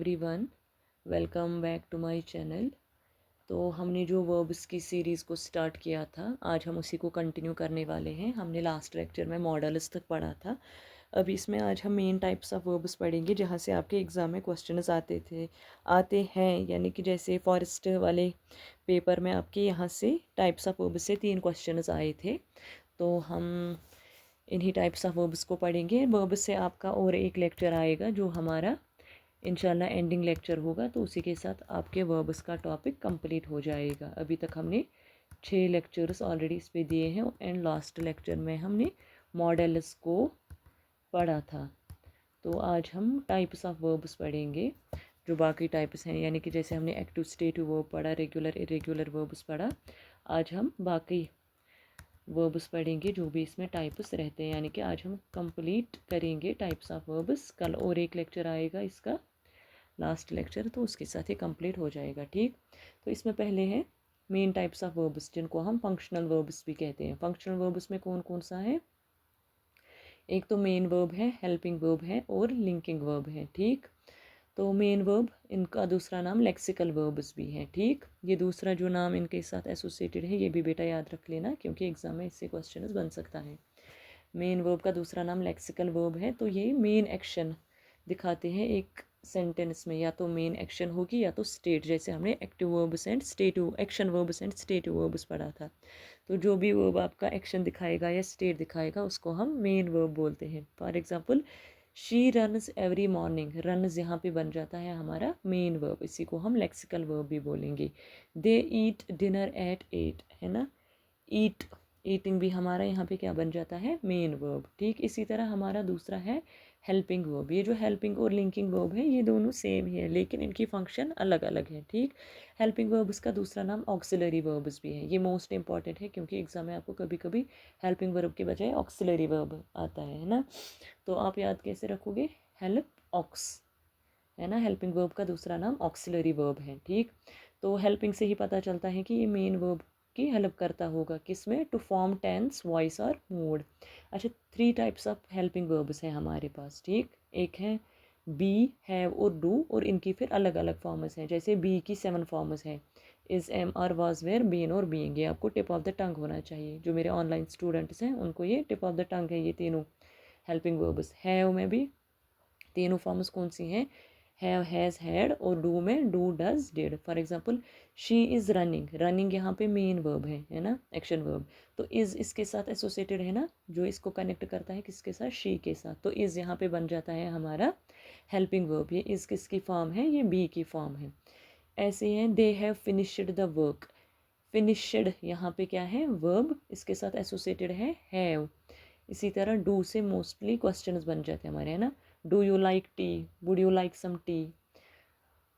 Everyone, welcome back to my channel. तो हमने जो वर्ब्स की सीरीज़ को स्टार्ट किया था, आज हम उसी को कंटिन्यू करने वाले हैं। हमने लास्ट लेक्चर में मॉडल्स तक पढ़ा था। अभी इसमें आज हम मेन टाइप्स ऑफ वर्ब्स पढ़ेंगे जहाँ से आपके एग्ज़ाम में क्वेश्चंस आते हैं। यानी कि जैसे फॉरेस्ट वाले पेपर में आपके यहाँ से टाइप्स ऑफ वर्ब्स से 3 क्वेश्चंस आए थे। तो हम इन्हीं टाइप्स ऑफ वर्ब्स को पढ़ेंगे। वर्ब्स से आपका और एक लेक्चर आएगा जो हमारा इंशाल्लाह एंडिंग लेक्चर होगा, तो उसी के साथ आपके वर्ब्स का टॉपिक कंप्लीट हो जाएगा। अभी तक हमने 6 लेक्चर्स ऑलरेडी इस पे दिए हैं एंड लास्ट लेक्चर में हमने मॉडल्स को पढ़ा था। तो आज हम टाइप्स ऑफ वर्ब्स पढ़ेंगे जो बाकी टाइप्स हैं, यानी कि जैसे हमने एक्टिव स्टेटिव वर्ब पढ़ा, रेगुलर इरेगुलर वर्ब्स पढ़ा। आज हम बाकी वर्ब्स पढ़ेंगे जो भी इसमें टाइप्स रहते हैं, यानी कि आज हम कंप्लीट करेंगे टाइप्स ऑफ वर्ब्स। कल और एक लेक्चर आएगा इसका, लास्ट लेक्चर, तो उसके साथ ही कंप्लीट हो जाएगा। ठीक, तो इसमें पहले है मेन टाइप्स ऑफ वर्ब्स जिनको हम फंक्शनल वर्ब्स भी कहते हैं। फंक्शनल वर्ब्स में कौन कौन सा है? एक तो मेन वर्ब है, हेल्पिंग वर्ब है और लिंकिंग वर्ब है। ठीक, तो मेन वर्ब, इनका दूसरा नाम लेक्सिकल वर्ब्स भी है। ठीक, ये दूसरा जो नाम इनके साथ एसोसिएटेड है ये भी बेटा याद रख लेना, क्योंकि एग्जाम में इससे क्वेश्चन बन सकता है। मेन वर्ब का दूसरा नाम लेक्सिकल वर्ब है। तो ये मेन एक्शन दिखाते हैं एक सेंटेंस में, या तो मेन एक्शन होगी या तो स्टेट। जैसे हमने active verbs and stative, action verbs and stative verbs पढ़ा था। तो जो भी वर्ब आपका एक्शन दिखाएगा या स्टेट दिखाएगा उसको हम मेन वर्ब बोलते हैं। For example, she runs every morning, runs यहाँ पे बन जाता है हमारा मेन वर्ब, इसी को हम लेक्सिकल वर्ब भी बोलेंगे। दे ईट डिनर एट 8, है ना। ईट, ईटिंग भी हमारा यहाँ पे क्या बन जाता है? Main verb. ठीक, इसी तरह हमारा दूसरा है हेल्पिंग वर्ब। ये जो हेल्पिंग और लिंकिंग वर्ब है ये दोनों सेम ही है, लेकिन इनकी फंक्शन अलग अलग है। ठीक, हेल्पिंग वर्ब्स का दूसरा नाम ऑक्सिलरी वर्ब्स भी है। ये मोस्ट इंपॉर्टेंट है क्योंकि एग्जाम में आपको कभी कभी हेल्पिंग वर्ब के बजाय ऑक्सिलरी वर्ब आता है ना। तो आप याद कैसे रखोगे? हेल्प ऑक्स, है ना। हेल्पिंग वर्ब का दूसरा नाम ऑक्सिलरी वर्ब है। ठीक, तो हेल्पिंग से ही पता चलता है कि ये मेन वर्ब की हेल्प करता होगा। किसमें? टू फॉर्म टेंस, वॉइस और मूड। अच्छा, 3 टाइप्स ऑफ हेल्पिंग वर्ब्स हैं हमारे पास। ठीक, एक है बी, हैव और डू, और इनकी फिर अलग अलग फॉर्म्स हैं। जैसे बी की 7 फॉर्म्स हैं, is, am, are, was, were, been और बीइंग। ये आपको टिप ऑफ द टंग होना चाहिए। जो मेरे ऑनलाइन स्टूडेंट्स हैं उनको ये टिप ऑफ द टंग है, ये तीनों हेल्पिंग वर्ब्स। हैव में भी तीनों फॉर्म्स कौन सी हैं? हैव, हैज़, हैड, और डू में do, does, did. For example, she is running, running यहाँ पे मेन वर्ब है ना, एक्शन वर्ब। तो इज़ इसके साथ एसोसिएटेड है ना, जो इसको कनेक्ट करता है किसके साथ? शी के साथ। तो इज़ यहाँ पे बन जाता है हमारा हेल्पिंग वर्ब। ये इज़ किसकी फॉर्म है? ये बी की फॉर्म है। ऐसे हैं, they have finished the work, finished यहाँ पे क्या है? वर्ब, इसके साथ एसोसिएटेड है हैव। इसी तरह डू से मोस्टली क्वेश्चंस बन जाते हैं हमारे, है ना। Do you like tea, would you like some tea.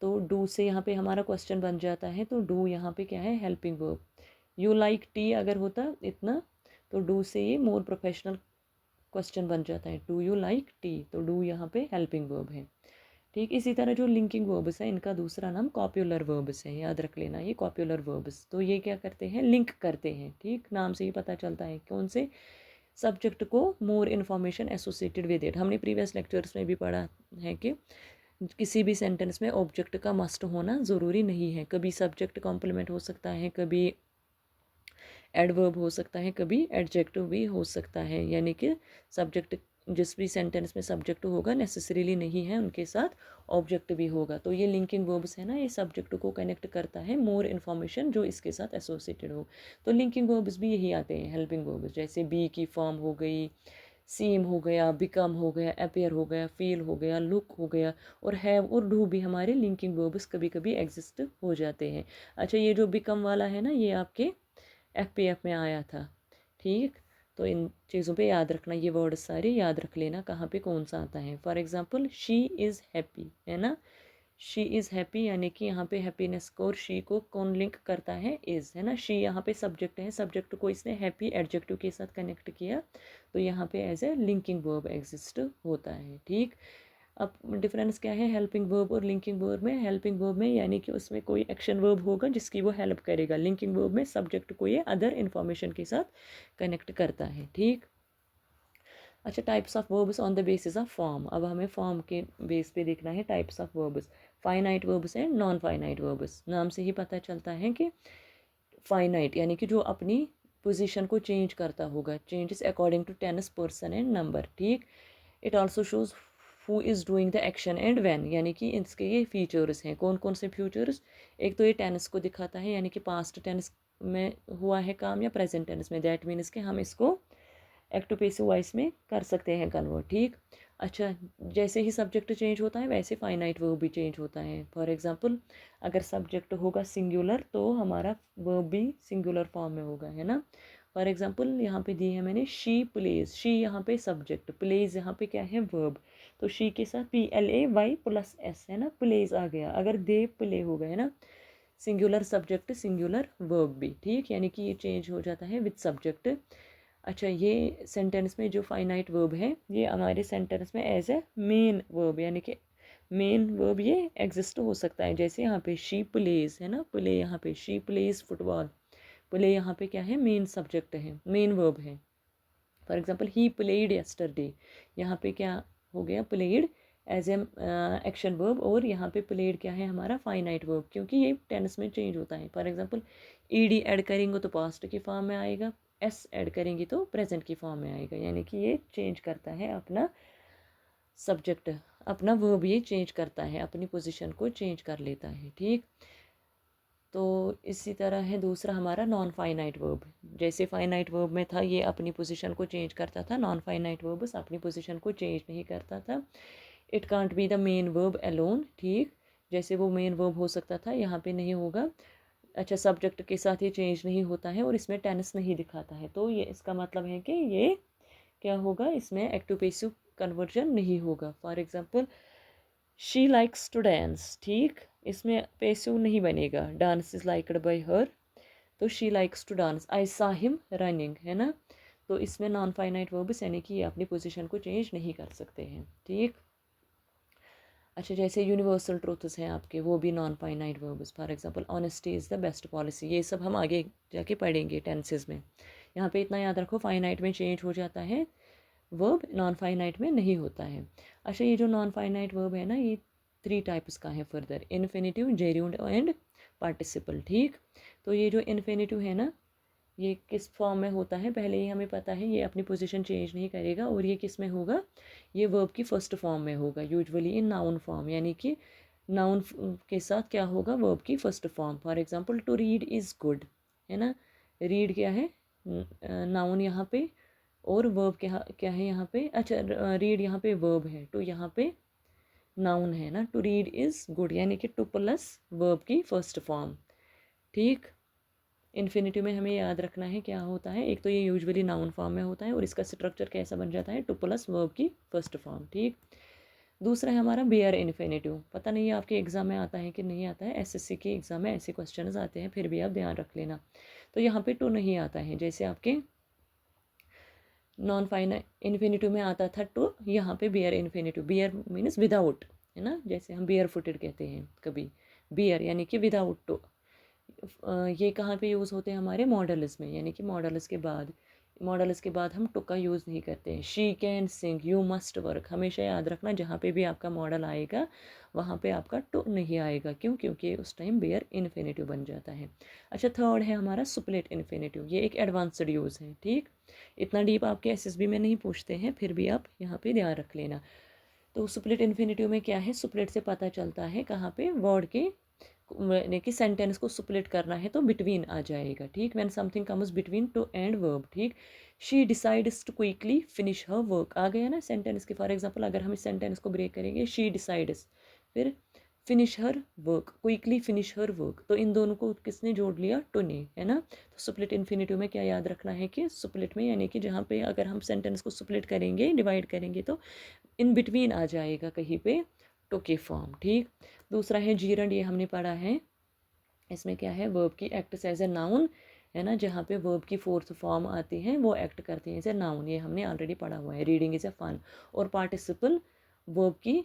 तो डू से यहाँ पे हमारा क्वेश्चन बन जाता है, तो डू यहाँ पे क्या है? Helping verb. You like T अगर होता इतना, तो डू से ये मोर प्रोफेशनल क्वेश्चन बन जाता है, डू यू लाइक टी, तो डू यहाँ पे हेल्पिंग वर्ब है। ठीक, इसी तरह जो लिंकिंग वर्ब्स है इनका दूसरा नाम कॉप्युलर वर्ब्स है, याद रख लेना ये कॉप्युलर वर्ब्स। तो ये क्या करते हैं? लिंक करते हैं। ठीक, नाम से ही पता चलता है कौन से? सब्जेक्ट को more information associated with it. हमने प्रीवियस लेक्चर्स में भी पढ़ा है कि किसी भी सेंटेंस में ऑब्जेक्ट का मस्ट होना ज़रूरी नहीं है। कभी सब्जेक्ट कॉम्प्लीमेंट हो सकता है, कभी एडवर्ब हो सकता है, कभी एडजेक्टिव भी हो सकता है। यानी कि सब्जेक्ट, जिस भी सेंटेंस में सब्जेक्ट होगा नेसेसरीली नहीं है उनके साथ ऑब्जेक्ट भी होगा। तो ये लिंकिंग वर्ब्स है ना, ये सब्जेक्ट को कनेक्ट करता है मोर इन्फॉर्मेशन जो इसके साथ एसोसिएटेड हो। तो लिंकिंग वर्ब्स भी यही आते हैं, हेल्पिंग वर्ब्स। जैसे बी की फॉर्म हो गई, सीम हो गया, बिकम हो गया, अपेयर हो गया, फील हो गया, लुक हो गया, और हैव और डू भी हमारे लिंकिंग वर्ब्स कभी कभी एग्जिस्ट हो जाते हैं। अच्छा, ये जो बिकम वाला है ना, ये आपके एफपीएफ में आया था। ठीक, तो इन चीज़ों पे याद रखना, ये वर्ड सारे याद रख लेना कहाँ पे कौन सा आता है। For example, she is happy, है ना। शी इज़ हैप्पी, यानी कि यहाँ पे हैप्पीनेस को और शी को कौन लिंक करता है? इज़, है ना। शी यहाँ पे सब्जेक्ट है, सब्जेक्ट को इसने हैप्पी एडजेक्टिव के साथ कनेक्ट किया, तो यहाँ पे as a linking verb exist होता है। ठीक, अब डिफरेंस क्या है हेल्पिंग वर्ब और लिंकिंग वर्ब में? हेल्पिंग वर्ब में यानी कि उसमें कोई एक्शन वर्ब होगा जिसकी वो हेल्प करेगा। लिंकिंग वर्ब में सब्जेक्ट को ये अदर इन्फॉर्मेशन के साथ कनेक्ट करता है। ठीक, अच्छा, types of verbs on the basis of form. अब हमें फॉर्म के बेस पे देखना है types of verbs. Finite verbs and non finite verbs. नाम से ही पता चलता है कि फाइनाइट यानी कि जो अपनी पोजीशन को चेंज करता होगा, changes according to tense, person and number, ठीक। It also shows who is doing the action and when, यानी कि इसके ये फीचर्स हैं। कौन कौन से फीचर्स? एक तो ये टेंस को दिखाता है, यानी कि पास्ट टेंस में हुआ है काम या प्रेजेंट टेंस में। दैट मीन्स कि हम इसको एक्टिव पैसिव वॉइस में कर सकते हैं कन्वर्ट, ठीक। अच्छा, जैसे ही सब्जेक्ट चेंज होता है वैसे फाइनाइट वर्ब भी चेंज होता है। फॉर एग्जांपल, अगर सब्जेक्ट होगा सिंगुलर तो हमारा वर्ब भी सिंगुलर फॉर्म में होगा, है ना। फॉर एग्जांपल यहाँ पे दी है मैंने शी प्लेज, शी यहाँ पे सब्जेक्ट, प्लेज यहाँ पे क्या है, वर्ब। तो शी के साथ PLAY+S है ना, प्लेज आ गया। अगर दे प्ले हो गए ना, सिंगुलर सब्जेक्ट सिंगुलर वर्ब भी, ठीक, यानी कि ये चेंज हो जाता है विद सब्जेक्ट। अच्छा, ये सेंटेंस में जो फाइनाइट वर्ब है ये हमारे सेंटेंस में एज ए मेन वर्ब, यानी कि मेन वर्ब ये एग्जिस्ट हो सकता है। जैसे यहाँ पे शी प्लेज है ना, प्ले, यहाँ पे शी प्लेज फुटबॉल, प्ले यहाँ पे क्या है, मेन सब्जेक्ट है, मेन वर्ब है। For example he played yesterday, यहाँ पे क्या हो गया, played as a action verb, और यहाँ पे प्लेड क्या है हमारा, फाइनाइट वर्ब, क्योंकि ये टेंस में चेंज होता है। फॉर एग्जांपल ED ऐड करेंगे तो पास्ट की फॉर्म में आएगा, S ऐड करेंगे तो प्रेजेंट की फॉर्म में आएगा, यानी कि ये चेंज करता है अपना सब्जेक्ट, अपना वर्ब ये चेंज करता है, अपनी पोजीशन को चेंज कर लेता है, ठीक। तो इसी तरह है दूसरा हमारा नॉन फाइनाइट वर्ब। जैसे फाइनाइट वर्ब में था ये अपनी पोजीशन को चेंज करता था, नॉन फाइनाइट वर्ब बस अपनी पोजीशन को चेंज नहीं करता था। It can't be the main verb alone, ठीक। जैसे वो मेन वर्ब हो सकता था, यहाँ पे नहीं होगा। अच्छा, सब्जेक्ट के साथ ये चेंज नहीं होता है और इसमें टेंस नहीं दिखाता है, तो ये इसका मतलब है कि ये क्या होगा, इसमें एक्टिव पैसिव कन्वर्जन नहीं होगा। For example she likes to dance, ठीक, इसमें पैसिव नहीं बनेगा, dance is liked by her, तो she likes to dance. I saw him running, है ना, तो इसमें नॉन फाइनाइट वर्ब्स यानी कि ये अपनी पोजीशन को चेंज नहीं कर सकते हैं, ठीक। अच्छा, जैसे यूनिवर्सल ट्रूथ्स हैं आपके, वो भी non finite verbs. For example honesty is the best policy, ये सब हम आगे जाके पढ़ेंगे टेंसेस में। यहाँ पे इतना याद रखो, फाइनाइट में चेंज हो जाता है वर्ब, नॉन फाइनाइट में नहीं होता है। अच्छा, ये जो नॉन फाइनाइट वर्ब है ना, ये 3 टाइप्स का है फर्दर, इन्फिनिटिव, जेर्यूंड एंड पार्टिसिपल, ठीक। तो ये जो इन्फिनिटिव है ना, ये किस फॉर्म में होता है पहले ही हमें पता है, ये अपनी पोजीशन चेंज नहीं करेगा, और ये किस में होगा, ये वर्ब की फर्स्ट फॉर्म में होगा, यूजुअली इन नाउन फॉर्म, यानी कि नाउन के साथ क्या होगा, वर्ब की first form. For example to read is good, है ना, रीड क्या है, नाउन यहाँ पे, और वर्ब क्या क्या है यहाँ पे, अच्छा रीड यहाँ पे वर्ब है, तो यहाँ पे नाउन है ना, टू रीड इज़ गुड, यानी कि टू प्लस वर्ब की फर्स्ट फॉर्म, ठीक। इन्फिनिटिव में हमें याद रखना है क्या होता है, एक तो ये यूजुअली नाउन फॉर्म में होता है और इसका स्ट्रक्चर कैसा बन जाता है, टू प्लस वर्ब की फर्स्ट फॉर्म, ठीक। दूसरा है हमारा बेयर इन्फिनिटिव, पता नहीं है आपके एग्जाम में आता है कि नहीं आता है, SSC के एग्जाम में ऐसे क्वेश्चन आते हैं, फिर भी आप ध्यान रख लेना। तो यहाँ पे टू नहीं आता है, जैसे आपके नॉन फाइनाइट इन्फिनिटिव में आता था टू, यहाँ पे bare infinitive, bare means without, है ना, जैसे हम बेयर फुटेड कहते हैं कभी, बेयर यानी कि विदाउट टू। ये कहाँ पे यूज़ होते हैं, हमारे मॉडल्स में, यानी कि मॉडल्स के बाद हम टू का यूज़ नहीं करते हैं। She can sing, you must work, हमेशा याद रखना जहाँ पे भी आपका मॉडल आएगा वहाँ पे आपका टू नहीं आएगा, क्यों, क्योंकि उस टाइम बेयर इन्फिनिटिव बन जाता है। अच्छा, थर्ड है हमारा सुपलेट इन्फिनिटिव, ये एक एडवांस्ड यूज़ है, ठीक। इतना डीप आपके SSB में नहीं पूछते हैं, फिर भी आप यहाँ पे ध्यान रख लेना। तो सुपलेट इन्फिनिटिव में क्या है, सुपलेट से पता चलता है कहाँ पे, वर्ड के, यानी कि सेंटेंस को सुपलेट करना है तो बिटवीन आ जाएगा, ठीक। When something comes between to and verb, ठीक। She decides to quickly finish her work, आ गया ना सेंटेंस के। फॉर एग्जांपल अगर हम इस सेंटेंस को ब्रेक करेंगे, शी डिसाइड्स, फिर finish her work, quickly finish her work, तो इन दोनों को किसने जोड़ लिया, टू ने, है ना। तो सुपलेट इन्फिनिटिव में क्या याद रखना है कि सुपलेट में, यानी कि जहाँ पे अगर हम सेंटेंस को सुपलेट करेंगे, डिवाइड करेंगे, तो इन बिटवीन आ जाएगा कहीं पे टू के फॉर्म, ठीक। दूसरा है जीरंड, ये हमने पढ़ा है, इसमें क्या है, वर्ब की एक्ट्स एज ए नाउन, है ना, जहाँ पे वर्ब की फोर्थ फॉर्म आती है वो एक्ट करती है एज ए नाउन, ये हमने ऑलरेडी पढ़ा हुआ है, रीडिंग इज ए फन। और पार्टिसिपल वर्ब की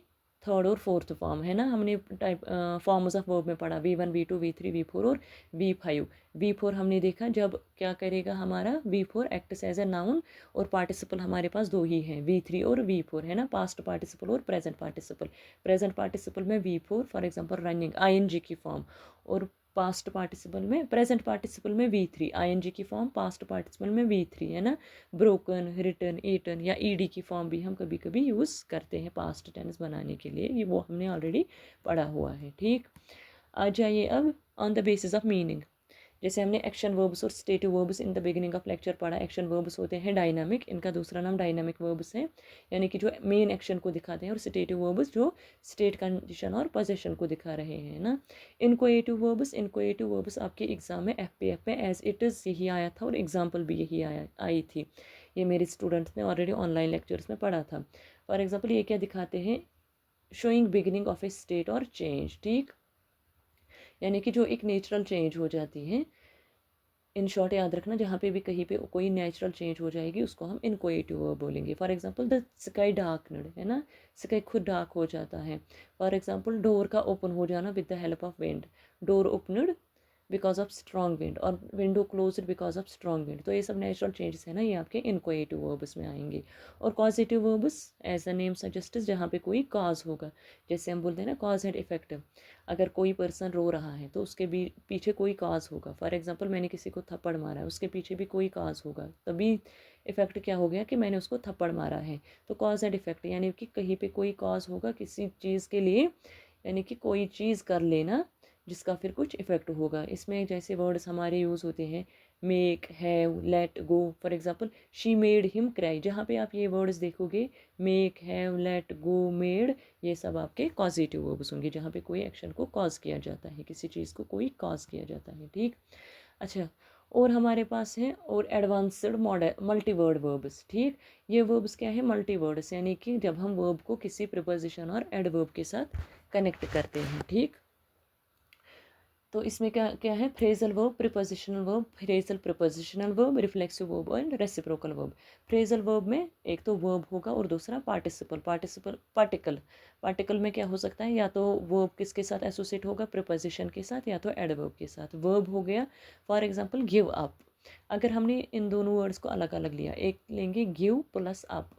थर्ड और फोर्थ फॉर्म, है ना। हमने टाइप फॉर्म्स ऑफ वर्ब में पढ़ा V1 V2 V3 V4 और V5। V4 हमने देखा जब क्या करेगा हमारा, V4 acts as a noun और पार्टिसिपल हमारे पास दो ही हैं, V3 और V4, है ना, पास्ट पार्टिसिपल और प्रेजेंट पार्टिसिपल। प्रेजेंट पार्टिसिपल में V4 for example running ING की फॉर्म, और पास्ट पार्टिसिपल में, प्रेजेंट पार्टिसिपल में V3 ING की फॉर्म, पास्ट पार्टिसिपल में V3, है ना। ब्रोकन, रिटन, ईटन या ईडी की फॉर्म भी हम कभी कभी यूज़ करते हैं पास्ट टेंस बनाने के लिए, ये वो हमने ऑलरेडी पढ़ा हुआ है। ठीक, आ जाइए अब on the basis of meaning. जैसे हमने एक्शन वर्ब्स और stative verbs in the beginning of lecture पढ़ा। एक्शन वर्ब्स होते हैं डायनामिक, इनका दूसरा नाम डायनामिक वर्ब्स है, यानी कि जो मेन एक्शन को दिखाते हैं, और स्टेटिव वर्ब्स जो स्टेट कंडीशन और पोजीशन को दिखा रहे हैं ना। इनकोएटिव वर्ब्स आपके एग्जाम में FPF में एज इट इज़ यही आया था, और एग्जाम्पल भी यही आई थी। ये मेरे स्टूडेंट्स ने ऑलरेडी ऑनलाइन लेक्चर्स में पढ़ा था। फॉर एग्जाम्पल ये क्या दिखाते हैं, showing beginning of A state और चेंज। ठीक, यानी कि जो एक नेचुरल चेंज हो जाती है। इन शॉर्ट याद रखना, जहाँ पे भी कहीं पे कोई नेचुरल चेंज हो जाएगी उसको हम इनकोएटिव वर्ब बोलेंगे। For example the sky darkened, है ना, स्काई खुद डार्क हो जाता है। फॉर एग्जांपल डोर का ओपन हो जाना with the help of wind, door opened because of strong wind, और window closed because of strong wind. तो ये सब नेचुरल चेंजेस है ना, ये आपके इनकोएटिव वर्ब्स में आएंगे। और causative verbs as the name suggest, जहाँ पे कोई कॉज होगा, जैसे हम बोलते हैं ना कॉज एंड इफेक्ट। अगर कोई पर्सन रो रहा है तो उसके भी पीछे कोई काज होगा। फॉर एग्जांपल मैंने किसी को थप्पड़ मारा है, उसके पीछे भी कोई काज होगा, तभी इफेक्ट क्या हो गया कि मैंने उसको थप्पड़ मारा है। तो कॉज एंड इफेक्ट, यानी कि कहीं पे कोई कॉज होगा किसी चीज़ के लिए, यानी कि कोई चीज़ कर लेना जिसका फिर कुछ इफेक्ट होगा। इसमें जैसे वर्ड्स हमारे यूज़ होते हैं make, have, let go. For example she made him cry, जहाँ पे आप ये वर्ड्स देखोगे make, have, let go, made, ये सब आपके कॉजेटिव वर्ब्स होंगे, जहाँ पे कोई एक्शन को कॉज किया जाता है, किसी चीज़ को कोई कॉज किया जाता है। ठीक, अच्छा, और हमारे पास है और एडवांस्ड मॉडल मल्टीवर्ड वर्ब्स। ठीक, ये वर्ब्स क्या है, मल्टीवर्ड्स, यानी कि जब हम वर्ब को किसी प्रिपोजिशन और एडवर्ब के साथ कनेक्ट करते हैं। ठीक, तो इसमें क्या क्या है, phrasal verb, prepositional verb, phrasal prepositional verb, reflexive verb और रेसिप्रोकल वर्ब। फ्रेजल वर्ब में एक तो वर्ब होगा और दूसरा पार्टिकल। पार्टिकल में क्या हो सकता है, या तो वर्ब किसके साथ एसोसिएट होगा, प्रीपोजिशन के साथ या तो एडवर्ब के साथ। वर्ब हो गया फॉर एग्जांपल गिव अप। अगर हमने इन दोनों वर्ड्स को अलग अलग लिया, एक लेंगे गिव प्लस अप,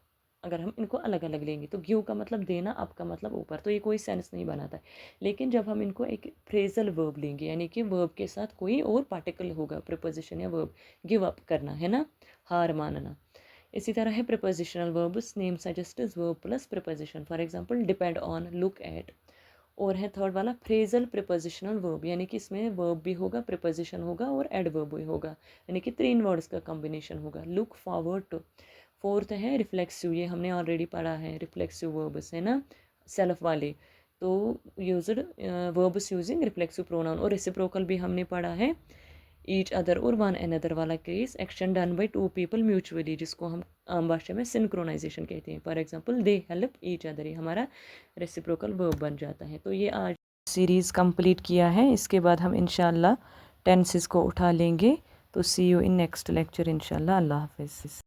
अगर हम इनको अलग अलग लेंगे तो गिव का मतलब देना, अप का मतलब ऊपर, तो ये कोई सेंस नहीं बनाता है। लेकिन जब हम इनको एक फ्रेजल वर्ब लेंगे, यानी कि वर्ब के साथ कोई और पार्टिकल होगा, प्रीपोजिशन या वर्ब, गिव अप करना, है ना, हार मानना। इसी तरह है prepositional verbs, name suggest verb plus preposition. For example depend on, look at. और है थर्ड वाला फ्रेजल प्रीपोजिशनल वर्ब, यानी कि इसमें वर्ब भी होगा, प्रीपोजिशन होगा और एडवर्ब भी होगा, यानी कि 3 वर्ड्स का कॉम्बिनेशन होगा। Look forward to. फोर्थ है रिफ्लेक्सिव, ये हमने ऑलरेडी पढ़ा है, रिफ्लेक्सिव वर्ब्स, है ना, सेल्फ वाले। तो used verbs using reflexive pronoun. और रेसिप्रोकल भी हमने पढ़ा है, ईच अदर और वन अनदर वाला case, action done by two people mutually, जिसको हम आम भाषा में सिंक्रोनाइजेशन कहते हैं। For example they help each other, ये हमारा रेसिप्रोकल वर्ब बन जाता है। तो ये आज सीरीज़ कंप्लीट किया है, इसके बाद हम इंशाल्लाह टेंसेस को उठा लेंगे। तो सी यू इन नेक्स्ट लेक्चर इंशाल्लाह। अल्लाह हाफिज़।